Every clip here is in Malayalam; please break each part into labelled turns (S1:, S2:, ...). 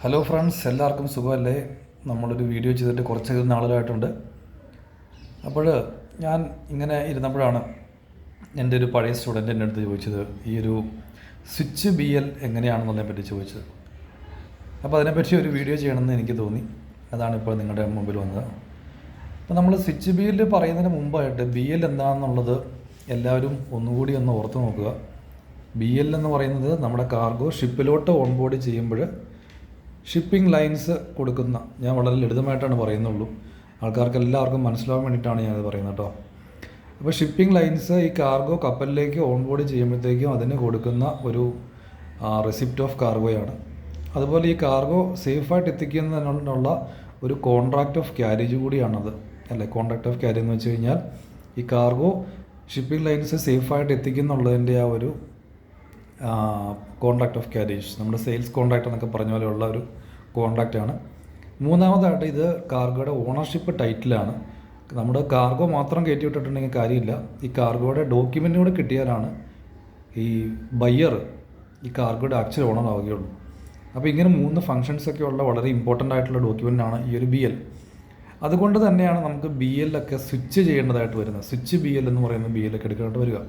S1: ഹലോ ഫ്രണ്ട്സ്, എല്ലാവർക്കും സുഖമല്ലേ? നമ്മളൊരു വീഡിയോ ചെയ്തിട്ട് കുറച്ച് നാളുകളായിട്ടുണ്ട്. അപ്പോൾ ഞാൻ ഇങ്ങനെ ഇരുന്നപ്പോഴാണ് എൻ്റെ ഒരു പഴയ സ്റ്റുഡൻ്റ് എൻ്റെ അടുത്ത് ചോദിച്ചത് ഈ ഒരു സ്വിച്ച് ബി എൽ എങ്ങനെയാണെന്നുള്ളതിനെ പറ്റി ചോദിച്ചത്. അപ്പോൾ അതിനെപ്പറ്റി ഒരു വീഡിയോ ചെയ്യണമെന്ന് എനിക്ക് തോന്നി. അതാണ് ഇപ്പോൾ നിങ്ങളുടെ മുമ്പിൽ വന്നത്. അപ്പോൾ നമ്മൾ സ്വിച്ച് ബി എൽ പറയുന്നതിന് മുമ്പായിട്ട് ബി എൽ എന്താണെന്നുള്ളത് എല്ലാവരും ഒന്നുകൂടി ഒന്ന് ഓർത്ത് നോക്കുക. ബി എൽ എന്ന് പറയുന്നത് നമ്മുടെ കാർഗോ ഷിപ്പിലോട്ട് ഓൺബോർഡ് ചെയ്യുമ്പോൾ ഷിപ്പിംഗ് ലൈൻസ് കൊടുക്കുന്ന, ഞാൻ വളരെ ലളിതമായിട്ടാണ് പറയുന്നുള്ളൂ, ആൾക്കാർക്ക് എല്ലാവർക്കും മനസ്സിലാവാൻ വേണ്ടിയിട്ടാണ് ഞാനത് പറയുന്നത് കേട്ടോ. അപ്പോൾ ഷിപ്പിംഗ് ലൈൻസ് ഈ കാർഗോ കപ്പലിലേക്ക് ഓൺബോർഡ് ചെയ്യുമ്പോഴത്തേക്കും അതിന് കൊടുക്കുന്ന ഒരു റെസിപ്റ്റ് ഓഫ് കാർഗോയാണ്. അതുപോലെ ഈ കാർഗോ സേഫായിട്ട് എത്തിക്കുന്നതിനുള്ള ഒരു കോൺട്രാക്റ്റ് ഓഫ് ക്യാരേജ് കൂടിയാണത്, അല്ലേ? കോൺട്രാക്റ്റ് ഓഫ് ക്യാരേജ് എന്ന് വെച്ച് കഴിഞ്ഞാൽ ഈ കാർഗോ ഷിപ്പിംഗ് ലൈൻസ് സേഫായിട്ട് എത്തിക്കുന്നുള്ളതിൻ്റെ ആ ഒരു കോൺട്രാക്റ്റ് ഓഫ് ക്യാരേജ്, നമ്മുടെ സെയിൽസ് കോൺട്രാക്റ്റ് എന്നൊക്കെ പറഞ്ഞ പോലെയുള്ള ഒരു കോൺട്രാക്റ്റാണ്. മൂന്നാമതായിട്ട് ഇത് കാർഗോയുടെ ഓണർഷിപ്പ് ടൈറ്റിലാണ്. നമ്മുടെ കാർഗോ മാത്രം കയറ്റി വിട്ടിട്ടുണ്ടെങ്കിൽ കാര്യമില്ല, ഈ കാർഗോയുടെ ഡോക്യുമെൻ്റ് കൂടെ കിട്ടിയാലാണ് ഈ ബയ്യർ ഈ കാർഗോയുടെ ആക്ച്വൽ ഓണർ ആവുകയുള്ളൂ. അപ്പോൾ ഇങ്ങനെ 3 ഫങ്ഷൻസൊക്കെ ഉള്ള വളരെ ഇമ്പോർട്ടൻ്റ് ആയിട്ടുള്ള ഡോക്യുമെൻ്റാണ് ഈ ഒരു ബി എൽ. അതുകൊണ്ട് തന്നെയാണ് നമുക്ക് ബി എല്ലൊക്കെ സ്വിച്ച് ചെയ്യേണ്ടതായിട്ട് വരുന്നത്. സ്വിച്ച് ബി എൽ എന്ന് പറയുന്ന ബി എല്ലൊക്കെ എടുക്കാനായിട്ട് വരിക.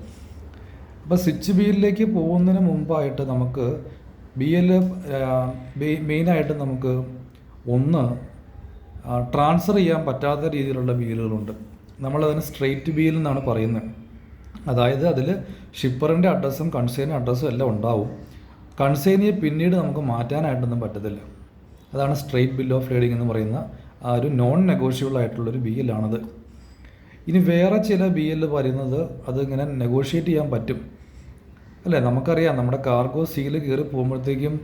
S1: അപ്പോൾ സ്വിച്ച് ബി എല്ലിലേക്ക് പോകുന്നതിന് മുമ്പായിട്ട് നമുക്ക് ബി എൽ മെയിനായിട്ട് നമുക്ക് ഒന്ന് ട്രാൻസ്ഫർ ചെയ്യാൻ പറ്റാത്ത രീതിയിലുള്ള ബി എല്ലുകളുണ്ട്. നമ്മളതിന് സ്ട്രെയിറ്റ് ബി എൽ എന്നാണ് പറയുന്നത്. അതായത് അതിൽ ഷിപ്പറിൻ്റെ അഡ്രസ്സും കൺസൈനർ അഡ്രസ്സും എല്ലാം ഉണ്ടാവും. കൺസൈനിയെ പിന്നീട് നമുക്ക് മാറ്റാനായിട്ടൊന്നും പറ്റത്തില്ല. അതാണ് സ്ട്രെയിറ്റ് ബിൽ ഓഫ് ലേഡിംഗ് എന്ന് പറയുന്ന ആ ഒരു നോൺ നെഗോഷ്യബിൾ ആയിട്ടുള്ളൊരു ബി എല്ലാണത്. ഇനി വേറെ ചില ബി എൽ പറയുന്നത് അതിങ്ങനെ നെഗോഷിയേറ്റ് ചെയ്യാൻ പറ്റും, അല്ലേ? നമുക്കറിയാം നമ്മുടെ കാർഗോ സീല് കയറി പോകുമ്പോഴത്തേക്കും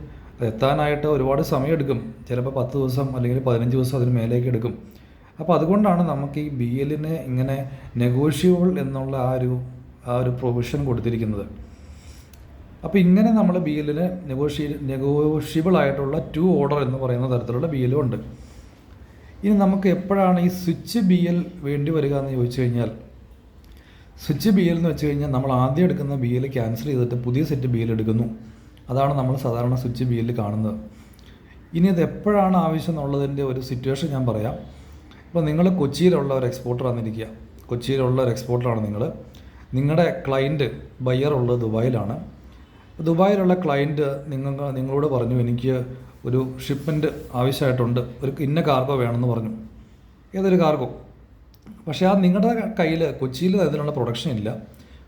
S1: എത്താനായിട്ട് ഒരുപാട് സമയമെടുക്കും. ചിലപ്പോൾ 10 ദിവസം അല്ലെങ്കിൽ 15 ദിവസം അതിന് മേലേക്ക് എടുക്കും. അപ്പോൾ അതുകൊണ്ടാണ് നമുക്ക് ഈ ബി എല്ലിനെ ഇങ്ങനെ നെഗോഷ്യബിൾ എന്നുള്ള ആ ഒരു പ്രൊവിഷൻ കൊടുത്തിരിക്കുന്നത്. അപ്പോൾ ഇങ്ങനെ നമ്മൾ ബി എല്ലിന് നെഗോഷ്യബിൾ ആയിട്ടുള്ള 2 ഓർഡർ എന്ന് പറയുന്ന തരത്തിലുള്ള ബി എല്ലും ഉണ്ട്. ഇനി നമുക്ക് എപ്പോഴാണ് ഈ സ്വിച്ച് ബി എൽ വേണ്ടി വരിക എന്ന് ചോദിച്ചു കഴിഞ്ഞാൽ, സ്വിച്ച് ബി എൽ എന്ന് വെച്ച് കഴിഞ്ഞാൽ നമ്മൾ ആദ്യം എടുക്കുന്ന ബി എൽ ക്യാൻസൽ ചെയ്തിട്ട് പുതിയ സെറ്റ് ബി എൽ എടുക്കുന്നു. അതാണ് നമ്മൾ സാധാരണ സ്വിച്ച് ബി എൽ കാണുന്നത്. ഇനി അത് എപ്പോഴാണ് ആവശ്യം എന്നുള്ളതിൻ്റെ ഒരു സിറ്റുവേഷൻ ഞാൻ പറയാം. ഇപ്പോൾ നിങ്ങൾ കൊച്ചിയിലുള്ള ഒരു എക്സ്പോർട്ടർ ആണെന്നിരിക്കുക. കൊച്ചിയിലുള്ള ഒരു എക്സ്പോർട്ടറാണ് നിങ്ങൾ. നിങ്ങളുടെ ക്ലയൻറ്റ് ബയ്യർ ഉള്ളത് ദുബായിലാണ്. ദുബായിലുള്ള ക്ലയൻറ്റ് നിങ്ങളോട് പറഞ്ഞു, എനിക്ക് ഒരു ഷിപ്മെൻറ്റ് ആവശ്യമായിട്ടുണ്ട്, ഒരു ഇന്ന കാർഗോ വേണമെന്ന് പറഞ്ഞു. ഏതൊരു കാർഗോ. പക്ഷേ ആ നിങ്ങളുടെ കയ്യിൽ കൊച്ചിയിൽ അതിനുള്ള പ്രൊഡക്ഷൻ ഇല്ല.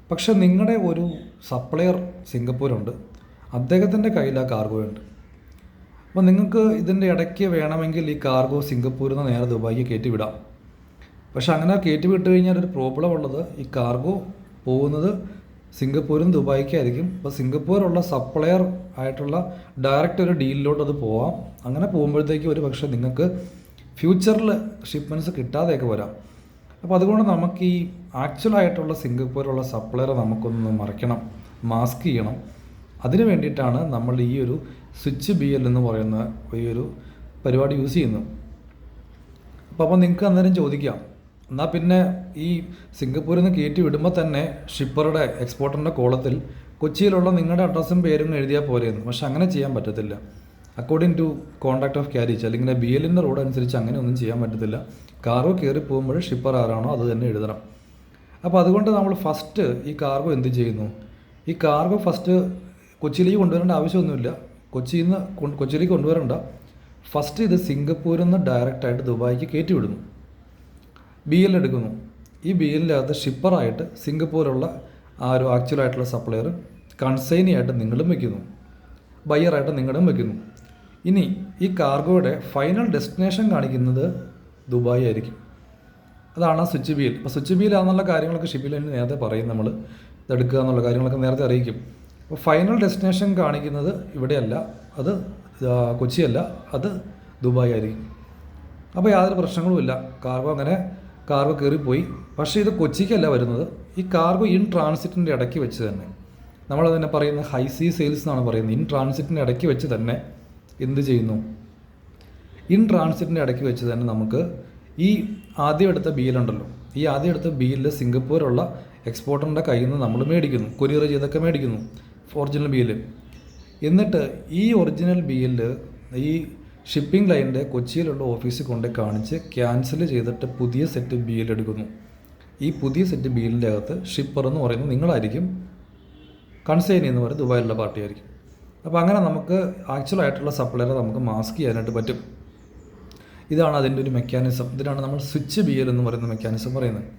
S1: പക്ഷേ നിങ്ങളുടെ ഒരു സപ്ലയർ സിംഗപ്പൂരുണ്ട്, അദ്ദേഹത്തിൻ്റെ കയ്യിൽ ആ കാർഗോ ഉണ്ട്. അപ്പോൾ നിങ്ങൾക്ക് ഇതിൻ്റെ ഇടയ്ക്ക് വേണമെങ്കിൽ ഈ കാർഗോ സിംഗപ്പൂരിൽ നിന്ന് നേരെ ദുബായിക്ക് കയറ്റി വിടാം. പക്ഷേ അങ്ങനെ കയറ്റി വിട്ട് കഴിഞ്ഞാൽ ഒരു പ്രോബ്ലം ഉള്ളത്, ഈ കാർഗോ പോകുന്നത് സിംഗപ്പൂരും ദുബായിക്കായിരിക്കും. അപ്പോൾ സിംഗപ്പൂരുള്ള സപ്ലയർ ആയിട്ടുള്ള ഡയറക്റ്റ് ഒരു ഡീലിലോട്ട് അത് പോവാം. അങ്ങനെ പോകുമ്പോഴത്തേക്കും ഒരു പക്ഷേ നിങ്ങൾക്ക് ഫ്യൂച്ചറിൽ ഷിപ്മെൻറ്റ്സ് കിട്ടാതെയൊക്കെ വരാം. അപ്പോൾ അതുകൊണ്ട് നമുക്ക് ഈ ആക്ച്വലായിട്ടുള്ള സിംഗപ്പൂരുള്ള സപ്ലയറെ നമുക്കൊന്ന് മറയ്ക്കണം, മാസ്ക് ചെയ്യണം. അതിന് വേണ്ടിയിട്ടാണ് നമ്മൾ ഈ ഒരു സ്വിച്ച് ബി എൽ എന്ന് പറയുന്ന ഈ ഒരു പരിപാടി യൂസ് ചെയ്യുന്നത്. അപ്പോൾ നിങ്ങൾക്ക് അന്നേരം ചോദിക്കാം, എന്നാൽ പിന്നെ ഈ സിംഗപ്പൂരിൽ നിന്ന് കയറ്റി വിടുമ്പോൾ തന്നെ ഷിപ്പറുടെ എക്സ്പോർട്ടറിൻ്റെ കോളത്തിൽ കൊച്ചിയിലുള്ള നിങ്ങളുടെ അഡ്രസ്സും പേരും എഴുതിയാൽ പോരെയെന്ന്. പക്ഷെ അങ്ങനെ ചെയ്യാൻ പറ്റത്തില്ല. According to contract of carriage അല്ലെങ്കിൽ ബി എല്ലിൻ്റെ റൂൾ അനുസരിച്ച് അങ്ങനെ ഒന്നും ചെയ്യാൻ പറ്റത്തില്ല. കാർഗോ കയറി പോകുമ്പോൾ ഷിപ്പർ ആരാണോ അത് തന്നെ എഴുതണം. അപ്പോൾ അതുകൊണ്ട് നമ്മൾ ഫസ്റ്റ് ഈ കാർഗോ എന്ത് ചെയ്യുന്നു, ഈ കാർഗോ ഫസ്റ്റ് കൊച്ചിയിലേക്ക് കൊണ്ടുവരേണ്ട ആവശ്യമൊന്നുമില്ല. കൊച്ചിയിലേക്ക് കൊണ്ടുവരേണ്ട. ഫസ്റ്റ് ഇത് സിംഗപ്പൂരിൽ നിന്ന് ഡയറക്റ്റായിട്ട് ദുബായിക്ക് കയറ്റി വിടുന്നു, ബി എൽ എടുക്കുന്നു. ഈ ബി എല്ലിനകത്ത് ഷിപ്പറായിട്ട് സിംഗപ്പൂരുള്ള ആ ഒരു ആക്ച്വലായിട്ടുള്ള സപ്ലയർ, കൺസൈനിയായിട്ട് നിങ്ങളും വയ്ക്കുന്നു, ബയ്യറായിട്ട് നിങ്ങളും വയ്ക്കുന്നു. ഇനി ഈ കാർഗോയുടെ ഫൈനൽ ഡെസ്റ്റിനേഷൻ കാണിക്കുന്നത് ദുബായ് ആയിരിക്കും. അതാണ് സ്വിച്ച് ബി എൽ. അപ്പോൾ സ്വിച്ച് ബി എൽ ആണെന്നുള്ള കാര്യങ്ങളൊക്കെ ഷിപ്പിൽ നേരത്തെ പറയും, നമ്മൾ ഇതെടുക്കുക എന്നുള്ള കാര്യങ്ങളൊക്കെ നേരത്തെ അറിയിക്കും. അപ്പോൾ ഫൈനൽ ഡെസ്റ്റിനേഷൻ കാണിക്കുന്നത് ഇവിടെയല്ല, അത് കൊച്ചിയല്ല, അത് ദുബായ് ആയിരിക്കും. അപ്പോൾ യാതൊരു പ്രശ്നങ്ങളുമില്ല. കാർഗോ കയറിപ്പോയി. പക്ഷേ ഇത് കൊച്ചിക്കല്ല വരുന്നത്, ഈ കാർഗോ ഇൻ ട്രാൻസിറ്റിൻ്റെ ഇടയ്ക്ക് വെച്ച് തന്നെ, നമ്മളതിനെ പറയുന്നത് ഹൈ സീ സെയിൽസ് എന്നാണ് പറയുന്നത്. ഇൻ ട്രാൻസിറ്റിൻ്റെ ഇടയ്ക്ക് വെച്ച് തന്നെ എന്ത് ചെയ്യുന്നു, ഇൻ ട്രാൻസിറ്റിൻ്റെ ഇടയ്ക്ക് വെച്ച് തന്നെ നമുക്ക് ഈ ആദ്യം എടുത്ത ബി എൽ ഉണ്ടല്ലോ, ഈ ആദ്യം എടുത്ത ബി എൽ സിംഗപ്പൂരുള്ള എക്സ്പോർട്ടറിൻ്റെ കയ്യിൽ നിന്ന് നമ്മൾ മേടിക്കുന്നു, കൊറിയർ ചെയ്തൊക്കെ മേടിക്കുന്നു ഒറിജിനൽ ബി എൽ. എന്നിട്ട് ഈ ഒറിജിനൽ ബി എൽ ഈ ഷിപ്പിംഗ് ലൈനിൻ്റെ കൊച്ചിയിലുള്ള ഓഫീസിൽ കൊണ്ട് കാണിച്ച് ക്യാൻസൽ ചെയ്തിട്ട് പുതിയ സെറ്റ് ബി എൽ എടുക്കുന്നു. ഈ പുതിയ സെറ്റ് ബി എല്ലിൻ്റെ അകത്ത് ഷിപ്പർ എന്ന് പറയുന്നത് നിങ്ങളായിരിക്കും, കൺസൈൻ എന്ന് പറയുന്നത് ദുബായിലുള്ള പാർട്ടിയായിരിക്കും. അപ്പോൾ അങ്ങനെ നമുക്ക് ആക്ച്വലായിട്ടുള്ള സപ്ലയറെ നമുക്ക് മാസ്ക് ചെയ്യാനായിട്ട് പറ്റും. ഇതാണ് അതിൻ്റെ ഒരു മെക്കാനിസം. ഇതിനാണ് നമ്മൾ സ്വിച്ച് ബി എൽ എന്ന് പറയുന്ന മെക്കാനിസം പറയുന്നത്.